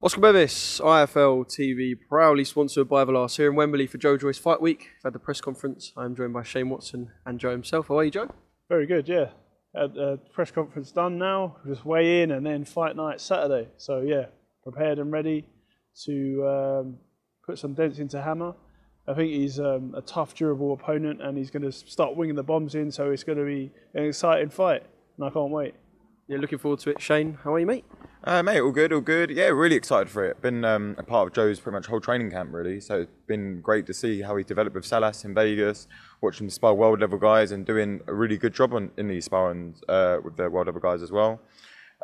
Oscar Bevis, IFL TV, proudly sponsored by Everlast here in Wembley for Joyce Fight Week. We've had the press conference. I'm joined by Shane Watson and Joe himself. How are you, Joe? Very good, yeah. Had a press conference done now, just weigh in and then fight night Saturday. So yeah, prepared and ready to put some dents into Hammer. I think he's a tough, durable opponent and he's going to start winging the bombs in, so it's going to be an exciting fight and I can't wait. Yeah, looking forward to it. Shane, how are you, mate? Mate, all good, all good. Yeah, really excited for it. Been a part of Joe's pretty much whole training camp, really. So it's been great to see how he developed with Salas in Vegas, watch him spar world level guys and doing a really good job in these sparrings with the world level guys as well.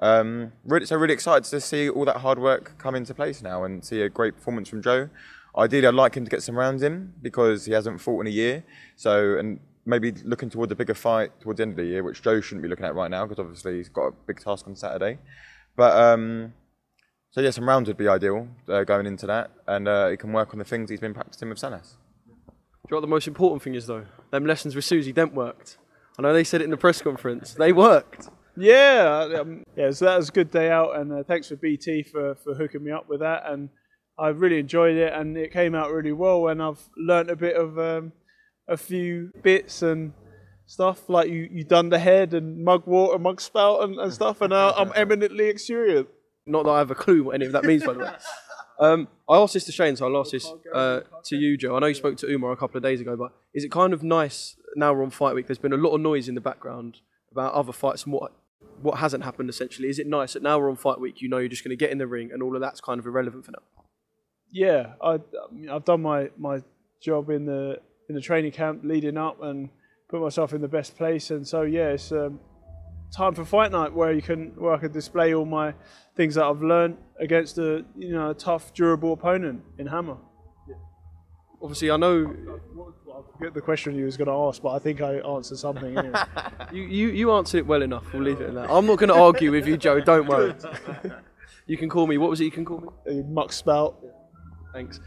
So really excited to see all that hard work come into place now and see a great performance from Joe. Ideally, I'd like him to get some rounds in because he hasn't fought in a year. And maybe looking towards a bigger fight towards the end of the year, which Joe shouldn't be looking at right now because obviously he's got a big task on Saturday. But so yeah, some rounds would be ideal going into that, and he can work on the things he's been practicing with Salas. Do you know what the most important thing is though? Them lessons with Susie Dent worked. I know they said it in the press conference. They worked. Yeah, so that was a good day out, and thanks for BT for hooking me up with that, and I really enjoyed it, and it came out really well, and I've learnt a bit of a few bits and stuff, like you done the head and mugwort and mug spout and stuff, and I'm eminently experienced. Not that I have a clue what any of that means, by the way. I asked this to Shane, so I'll ask this to you, Joe. I know you spoke to Umar a couple of days ago, but is it kind of nice, now we're on fight week, there's been a lot of noise in the background about other fights and what hasn't happened essentially. Is it nice that now we're on fight week, you know you're just going to get in the ring and all of that's kind of irrelevant for now? Yeah, I've done my job in the training camp leading up and put myself in the best place, and so yeah, it's time for fight night where I can display all my things that I've learned against a tough, durable opponent in Hammer. Yeah. Obviously, I know. I forget the question you was going to ask, but I think I answered something anyway. you answered it well enough. We'll leave it at that. I'm not going to argue with you, Joe. Don't worry. You can call me. What was it? You can call me. Muck spout. Yeah. Thanks.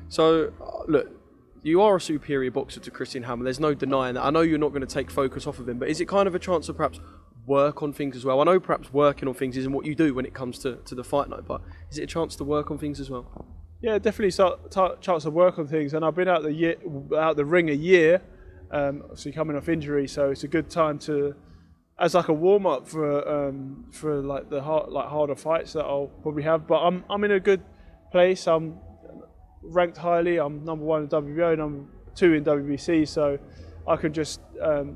So look. You are a superior boxer to Christian Hammer. There's no denying that. I know you're not going to take focus off of him, but is it kind of a chance to perhaps work on things as well? I know perhaps working on things isn't what you do when it comes to the fight night, but is it a chance to work on things as well? Yeah, definitely chance to work on things. And I've been out the ring a year, obviously coming off injury, so it's a good time to, as like a warm up for like the harder fights that I'll probably have. But I'm in a good place. I'm ranked highly. I'm number 1 in WBO, number 2 in WBC, so I can just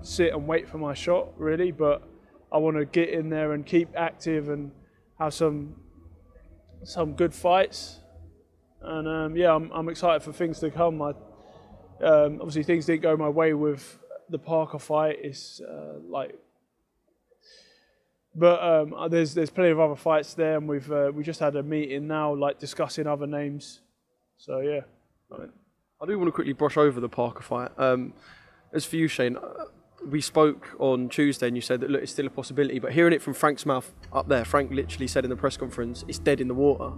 sit and wait for my shot, really. But I want to get in there and keep active and have some good fights. And yeah, I'm excited for things to come. Obviously, things didn't go my way with the Parker fight. It's but there's plenty of other fights there, and we just had a meeting now, like discussing other names. So yeah, I do want to quickly brush over the Parker fight. As for you, Shane, we spoke on Tuesday and you said that look, it's still a possibility, but hearing it from Frank's mouth up there, Frank literally said in the press conference, it's dead in the water.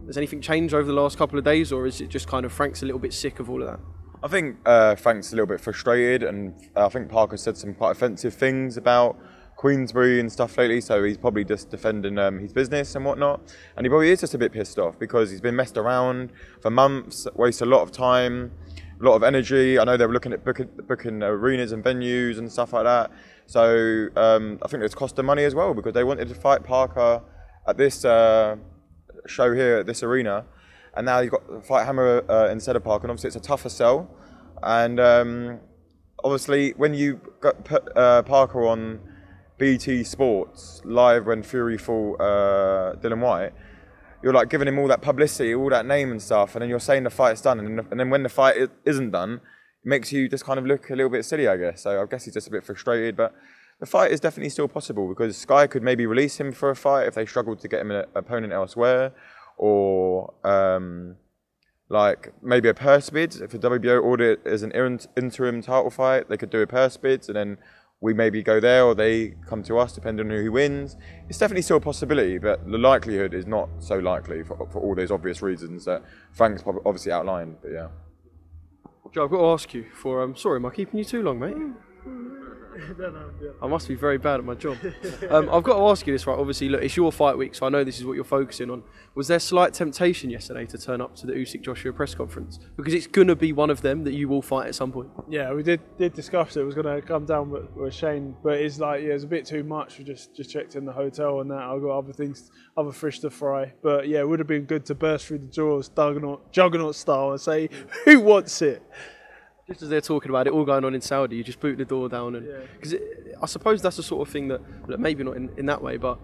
Has anything changed over the last couple of days, or is it just kind of Frank's a little bit sick of all of that? I think Frank's a little bit frustrated, and I think Parker said some quite offensive things about Queensbury and stuff lately, so he's probably just defending his business and whatnot, and he probably is just a bit pissed off because he's been messed around for months, wasted a lot of time, a lot of energy. I know they were looking at booking arenas and venues and stuff like that, so I think it's cost them money as well because they wanted to fight Parker at this show here at this arena, and now you've got to fight Hammer instead of Parker, and obviously it's a tougher sell, and obviously when you got put Parker on BT Sports live when Fury fought Dylan White, you're like giving him all that publicity, all that name and stuff, and then you're saying the fight's done, and then when the fight isn't done, it makes you just kind of look a little bit silly, I guess. So I guess he's just a bit frustrated, but the fight is definitely still possible because Sky could maybe release him for a fight if they struggled to get him an opponent elsewhere, or like maybe a purse bid. If the WBO order is an interim title fight, they could do a purse bid, and then we maybe go there or they come to us depending on who wins. It's definitely still a possibility, but the likelihood is not so likely for all those obvious reasons that Frank's obviously outlined, but yeah. Joe, I've got to ask you for, sorry, am I keeping you too long, mate? I must be very bad at my job. I've got to ask you this, right? Obviously, look, it's your fight week, so I know this is what you're focusing on. Was there slight temptation yesterday to turn up to the Usyk Joshua press conference? Because it's going to be one of them that you will fight at some point. Yeah, we did discuss it. It was going to come down with Shane, but it's like, yeah, it's a bit too much. We just checked in the hotel and that. I've got other fish to fry. But yeah, it would have been good to burst through the doors, juggernaut style, and say, who wants it? Just as they're talking about it all going on in Saudi, you just boot the door down, and because I suppose that's the sort of thing that maybe not in that way, but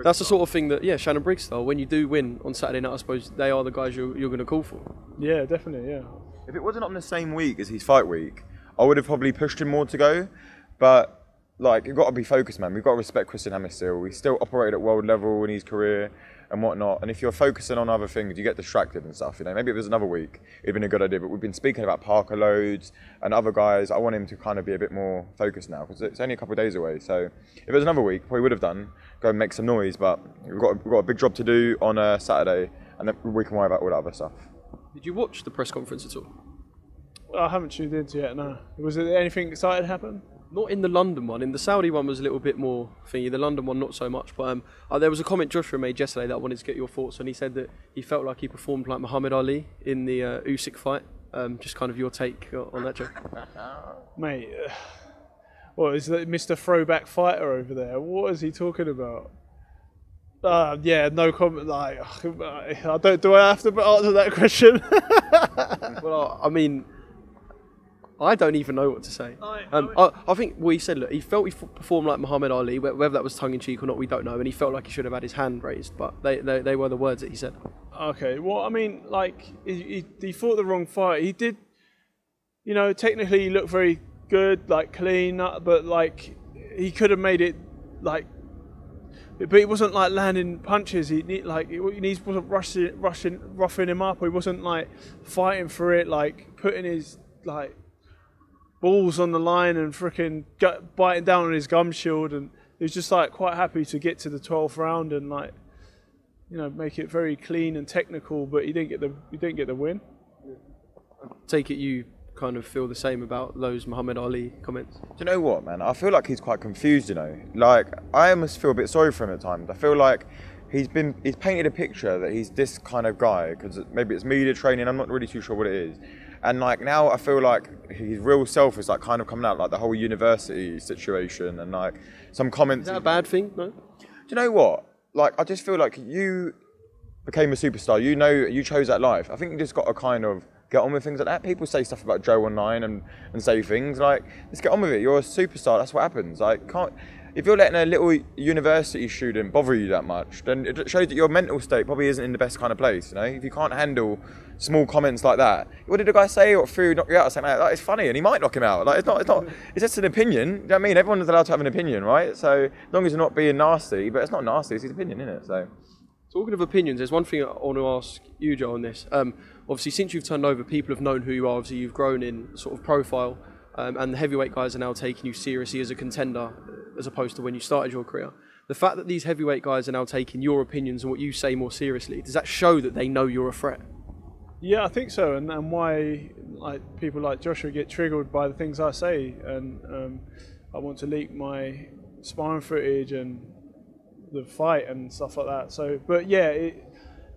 that's the sort of thing that Shannon Briggs style. When you do win on Saturday night, I suppose they are the guys you're going to call for. Yeah, definitely. Yeah. If it wasn't on the same week as his fight week, I would have probably pushed him more to go. But like, you've got to be focused, man. We've got to respect Christian Hammer still. He still operated at world level in his career and whatnot. And if you're focusing on other things, you get distracted and stuff. You know, maybe if it was another week, it'd been a good idea. But we've been speaking about Parker loads and other guys. I want him to kind of be a bit more focused now because it's only a couple of days away. So if it was another week, probably would have done go and make some noise. But we've got a big job to do on a Saturday, and then we can worry about all that other stuff. Did you watch the press conference at all? I haven't tuned into yet. No. Was there anything exciting happen? Not in the London one. In the Saudi one was a little bit more thingy. The London one not so much. But there was a comment Joshua made yesterday that I wanted to get your thoughts on. He said that he felt like he performed like Muhammad Ali in the Usyk fight. Just kind of your take on that, Joe. Mate, what is that, Mr. Throwback Fighter over there? What is he talking about? Yeah, no comment. Like, I don't. Do I have to answer that question? Well, I mean, I don't even know what to say. I think what he said, look, he felt he performed like Muhammad Ali, whether that was tongue-in-cheek or not, we don't know, and he felt like he should have had his hand raised, but they were the words that he said. Okay, well, I mean, like, he fought the wrong fight. He did, you know, technically he looked very good, like, clean, but, like, he could have made it, like, but he wasn't, like, landing punches. He wasn't roughing him up, or he wasn't, like, fighting for it, like, putting his, like, balls on the line and freaking biting down on his gum shield, and he was just like quite happy to get to the 12th round and, like, you know, make it very clean and technical, but he didn't get the win. Take it you kind of feel the same about those Muhammad Ali comments? Do you know what, man? I feel like he's quite confused, you know. Like, I almost feel a bit sorry for him at times. I feel like he's painted a picture that he's this kind of guy, because maybe it's media training, I'm not really too sure what it is. And, like, now I feel like his real self is, like, kind of coming out, like the whole university situation and, like, some comments. Is that a bad thing? No? Do you know what? Like, I just feel like you became a superstar. You know, you chose that life. I think you just got to kind of get on with things like that. People say stuff about Joe online and say things like, let's get on with it. You're a superstar. That's what happens. Like, if you're letting a little university student bother you that much, then it shows that your mental state probably isn't in the best kind of place. You know, if you can't handle small comments like that. What did the guy say? Or through knock you out? Saying like, it's funny, and he might knock him out. Like, it's not. It's just an opinion. You know what I mean? Everyone's allowed to have an opinion, right? So as long as you're not being nasty, but it's not nasty. It's his opinion, isn't it? So. Talking of opinions, there's one thing I want to ask you, Joe, on this. Obviously, since you've turned over, people have known who you are. Obviously, you've grown in sort of profile, and the heavyweight guys are now taking you seriously as a contender, as opposed to when you started your career. The fact that these heavyweight guys are now taking your opinions and what you say more seriously, does that show that they know you're a threat? Yeah, I think so, and why, like, people like Joshua get triggered by the things I say, and I want to leak my sparring footage and the fight and stuff like that. So, but yeah,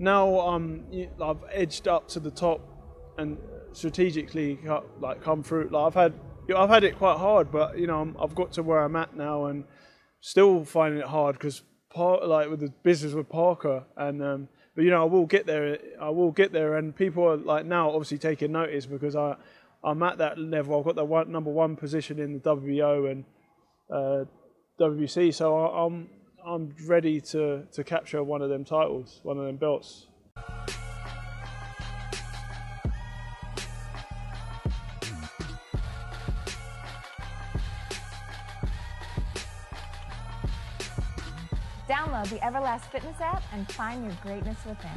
now I've edged up to the top and strategically come through. Like, I've had it quite hard, but, you know, I've got to where I'm at now, and still finding it hard because like with the business with Parker, and but, you know, I will get there, and people are, like, now obviously taking notice because I'm at that level. I've got the number one position in the WBO and WBC, so I'm ready to capture one of them titles, one of them belts. Download the Everlast Fitness app and find your greatness within.